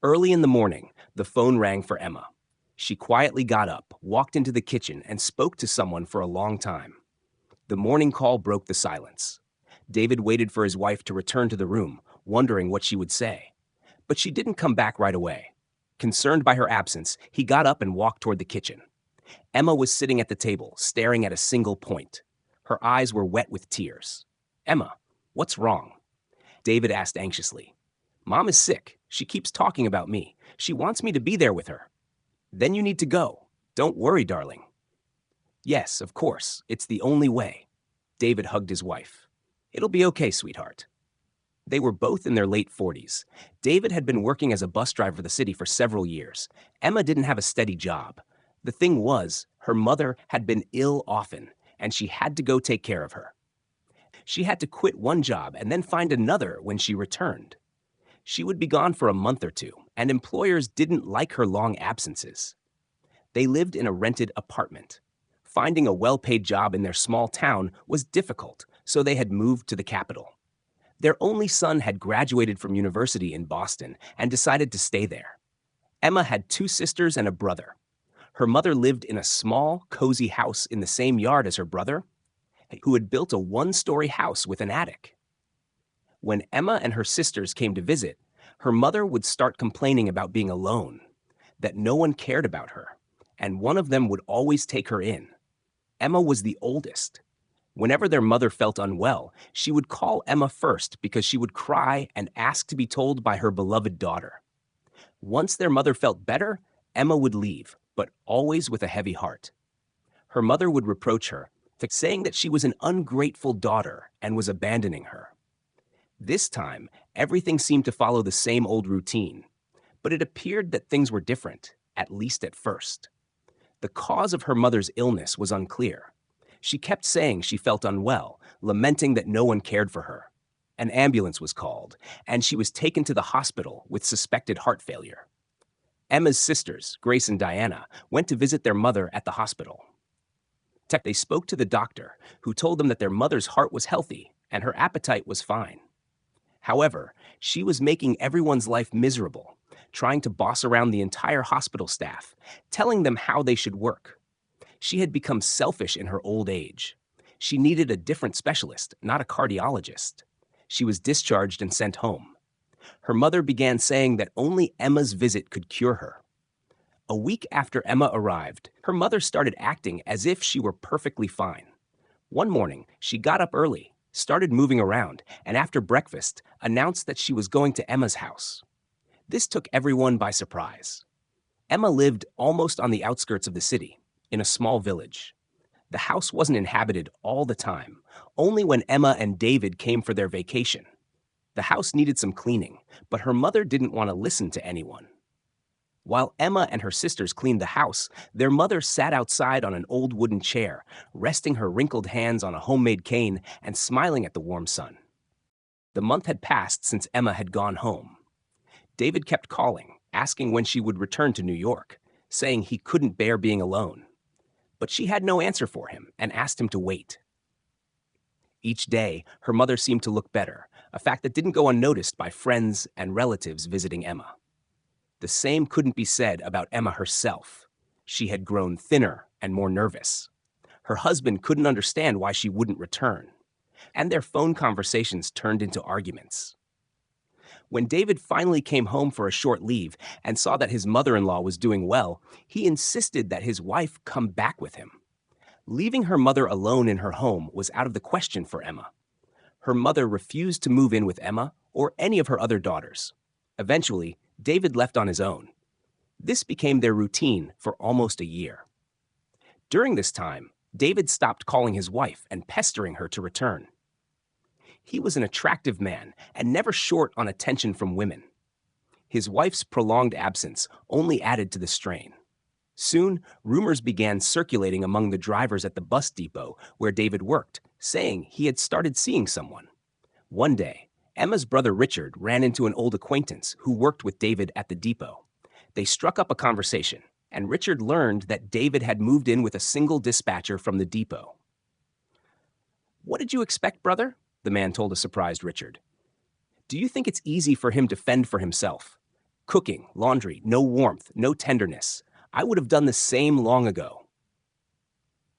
Early in the morning, the phone rang for Emma. She quietly got up, walked into the kitchen, and spoke to someone for a long time. The morning call broke the silence. David waited for his wife to return to the room, wondering what she would say. But she didn't come back right away. Concerned by her absence, he got up and walked toward the kitchen. Emma was sitting at the table, staring at a single point. Her eyes were wet with tears. "Emma, what's wrong?" David asked anxiously. "Mom is sick. She keeps talking about me. She wants me to be there with her." "Then you need to go. Don't worry, darling." "Yes, of course. It's the only way." David hugged his wife. "It'll be okay, sweetheart." They were both in their late 40s. David had been working as a bus driver for the city for several years. Emma didn't have a steady job. The thing was, her mother had been ill often, and she had to go take care of her. She had to quit one job and then find another when she returned. She would be gone for a month or two, and employers didn't like her long absences. They lived in a rented apartment. Finding a well-paid job in their small town was difficult, so they had moved to the capital. Their only son had graduated from university in Boston and decided to stay there. Emma had two sisters and a brother. Her mother lived in a small, cozy house in the same yard as her brother, who had built a one-story house with an attic. When Emma and her sisters came to visit, her mother would start complaining about being alone, that no one cared about her, and one of them would always take her in. Emma was the oldest. Whenever their mother felt unwell, she would call Emma first because she would cry and ask to be told by her beloved daughter. Once their mother felt better, Emma would leave, but always with a heavy heart. Her mother would reproach her, saying that she was an ungrateful daughter and was abandoning her. This time, everything seemed to follow the same old routine, but it appeared that things were different, at least at first. The cause of her mother's illness was unclear. She kept saying she felt unwell, lamenting that no one cared for her. An ambulance was called, and she was taken to the hospital with suspected heart failure. Emma's sisters, Grace and Diana, went to visit their mother at the hospital. They spoke to the doctor, who told them that their mother's heart was healthy and her appetite was fine. However, she was making everyone's life miserable, trying to boss around the entire hospital staff, telling them how they should work. She had become selfish in her old age. She needed a different specialist, not a cardiologist. She was discharged and sent home. Her mother began saying that only Emma's visit could cure her. A week after Emma arrived, her mother started acting as if she were perfectly fine. One morning, she got up early, started moving around, and after breakfast, announced that she was going to Emma's house. This took everyone by surprise. Emma lived almost on the outskirts of the city, in a small village. The house wasn't inhabited all the time, only when Emma and David came for their vacation. The house needed some cleaning, but her mother didn't want to listen to anyone. While Emma and her sisters cleaned the house, their mother sat outside on an old wooden chair, resting her wrinkled hands on a homemade cane and smiling at the warm sun. The month had passed since Emma had gone home. David kept calling, asking when she would return to New York, saying he couldn't bear being alone. But she had no answer for him and asked him to wait. Each day, her mother seemed to look better, a fact that didn't go unnoticed by friends and relatives visiting Emma. The same couldn't be said about Emma herself. She had grown thinner and more nervous. Her husband couldn't understand why she wouldn't return, and their phone conversations turned into arguments. When David finally came home for a short leave and saw that his mother-in-law was doing well, he insisted that his wife come back with him. Leaving her mother alone in her home was out of the question for Emma. Her mother refused to move in with Emma or any of her other daughters. Eventually, David left on his own. This became their routine for almost a year. During this time, David stopped calling his wife and pestering her to return. He was an attractive man and never short on attention from women. His wife's prolonged absence only added to the strain. Soon, rumors began circulating among the drivers at the bus depot where David worked, saying he had started seeing someone. One day, Emma's brother Richard ran into an old acquaintance who worked with David at the depot. They struck up a conversation, and Richard learned that David had moved in with a single dispatcher from the depot. "What did you expect, brother?" the man told a surprised Richard. "Do you think it's easy for him to fend for himself? Cooking, laundry, no warmth, no tenderness. I would have done the same long ago.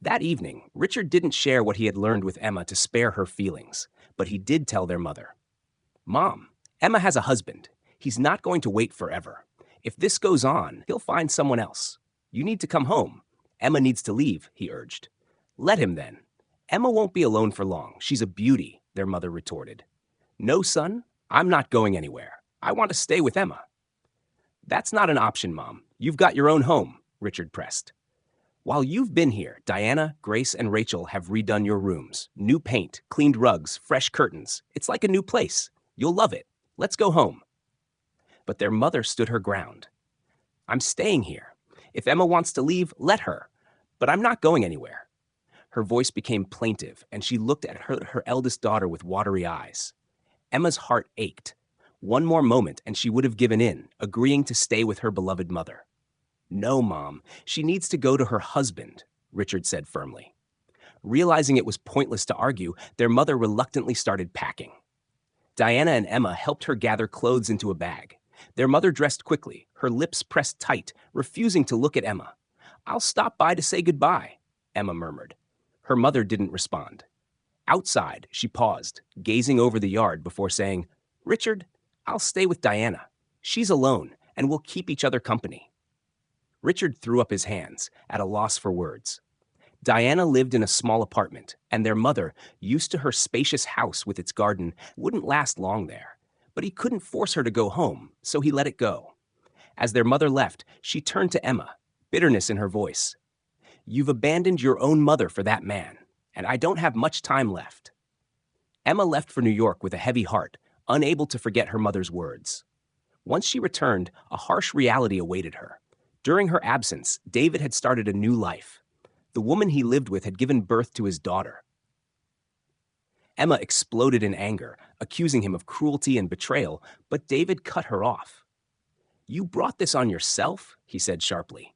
That evening, Richard didn't share what he had learned with Emma to spare her feelings, but he did tell their mother. Mom, Emma has a husband. He's not going to wait forever. If this goes on, he'll find someone else. You need to come home. Emma needs to leave, he urged. Let him then. Emma won't be alone for long. She's a beauty, their mother retorted. No, son, I'm not going anywhere. I want to stay with Emma. That's not an option, Mom. You've got your own home, Richard pressed. While you've been here, Diana, Grace, and Rachel have redone your rooms. New paint, cleaned rugs, fresh curtains. It's like a new place. You'll love it. Let's go home. But their mother stood her ground. I'm staying here. If Emma wants to leave, let her. But I'm not going anywhere. Her voice became plaintive, and she looked at her eldest daughter with watery eyes. Emma's heart ached. One more moment, and she would have given in, agreeing to stay with her beloved mother. No, Mom, she needs to go to her husband, Richard said firmly. Realizing it was pointless to argue, their mother reluctantly started packing. Diana and Emma helped her gather clothes into a bag. Their mother dressed quickly, her lips pressed tight, refusing to look at Emma. I'll stop by to say goodbye, Emma murmured. Her mother didn't respond. Outside, she paused, gazing over the yard before saying, Richard, I'll stay with Diana. She's alone, and we'll keep each other company. Richard threw up his hands, at a loss for words. Diana lived in a small apartment, and their mother, used to her spacious house with its garden, wouldn't last long there. But he couldn't force her to go home, so he let it go. As their mother left, she turned to Emma, bitterness in her voice. You've abandoned your own mother for that man, and I don't have much time left. Emma left for New York with a heavy heart, unable to forget her mother's words. Once she returned, a harsh reality awaited her. During her absence, David had started a new life. The woman he lived with had given birth to his daughter. Emma exploded in anger, accusing him of cruelty and betrayal, but David cut her off. You brought this on yourself, he said sharply.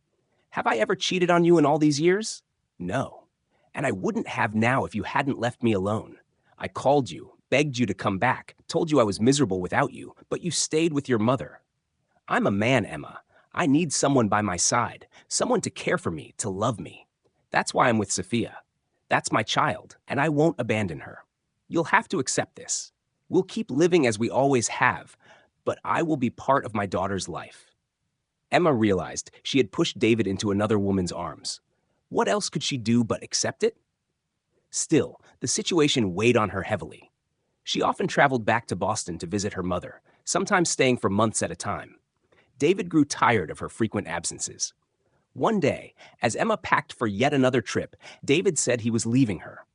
Have I ever cheated on you in all these years? No. And I wouldn't have now if you hadn't left me alone. I called you, begged you to come back, told you I was miserable without you, but you stayed with your mother. I'm a man, Emma. I need someone by my side, someone to care for me, to love me. That's why I'm with Sophia. That's my child, and I won't abandon her. You'll have to accept this. We'll keep living as we always have, but I will be part of my daughter's life. Emma realized she had pushed David into another woman's arms. What else could she do but accept it? Still, the situation weighed on her heavily. She often traveled back to Boston to visit her mother, sometimes staying for months at a time. David grew tired of her frequent absences. One day, as Emma packed for yet another trip, David said he was leaving her.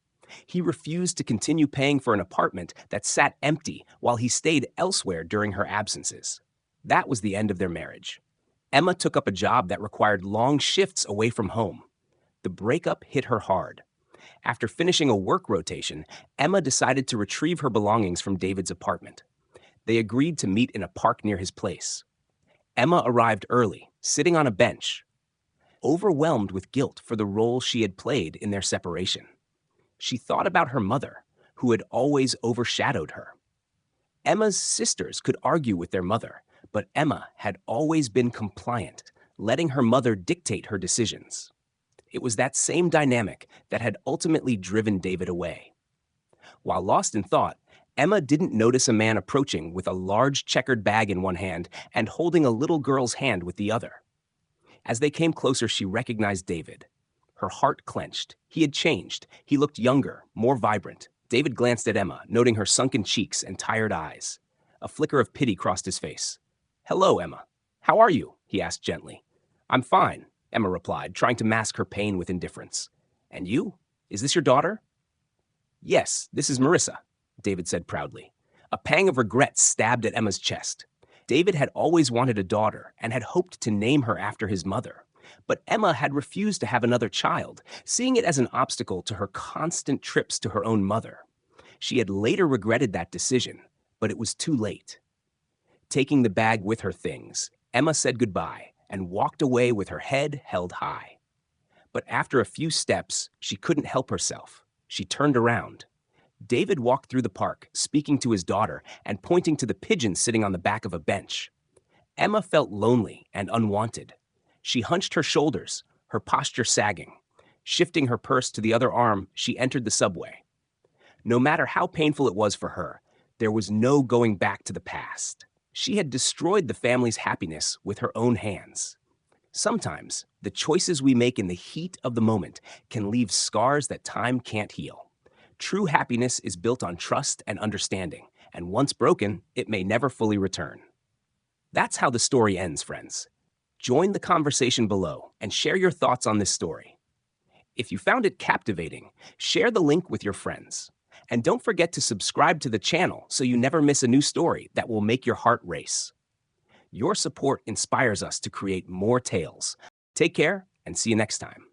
He refused to continue paying for an apartment that sat empty while he stayed elsewhere during her absences. That was the end of their marriage. Emma took up a job that required long shifts away from home. The breakup hit her hard. After finishing a work rotation, Emma decided to retrieve her belongings from David's apartment. They agreed to meet in a park near his place. Emma arrived early, sitting on a bench, overwhelmed with guilt for the role she had played in their separation. She thought about her mother, who had always overshadowed her. Emma's sisters could argue with their mother, but Emma had always been compliant, letting her mother dictate her decisions. It was that same dynamic that had ultimately driven David away. While lost in thought, Emma didn't notice a man approaching with a large checkered bag in one hand and holding a little girl's hand with the other. As they came closer, she recognized David. Her heart clenched. He had changed. He looked younger, more vibrant. David glanced at Emma, noting her sunken cheeks and tired eyes. A flicker of pity crossed his face. Hello, Emma. How are you? He asked gently. I'm fine, Emma replied, trying to mask her pain with indifference. And you? Is this your daughter? Yes, this is Marissa, David said proudly. A pang of regret stabbed at Emma's chest. David had always wanted a daughter and had hoped to name her after his mother. But Emma had refused to have another child, seeing it as an obstacle to her constant trips to her own mother. She had later regretted that decision, but it was too late. Taking the bag with her things, Emma said goodbye and walked away with her head held high. But after a few steps, she couldn't help herself. She turned around. David walked through the park, speaking to his daughter and pointing to the pigeon sitting on the back of a bench. Emma felt lonely and unwanted. She hunched her shoulders, her posture sagging. Shifting her purse to the other arm, she entered the subway. No matter how painful it was for her, there was no going back to the past. She had destroyed the family's happiness with her own hands. Sometimes, the choices we make in the heat of the moment can leave scars that time can't heal. True happiness is built on trust and understanding, and once broken, it may never fully return. That's how the story ends, friends. Join the conversation below and share your thoughts on this story. If you found it captivating, share the link with your friends. And don't forget to subscribe to the channel so you never miss a new story that will make your heart race. Your support inspires us to create more tales. Take care and see you next time.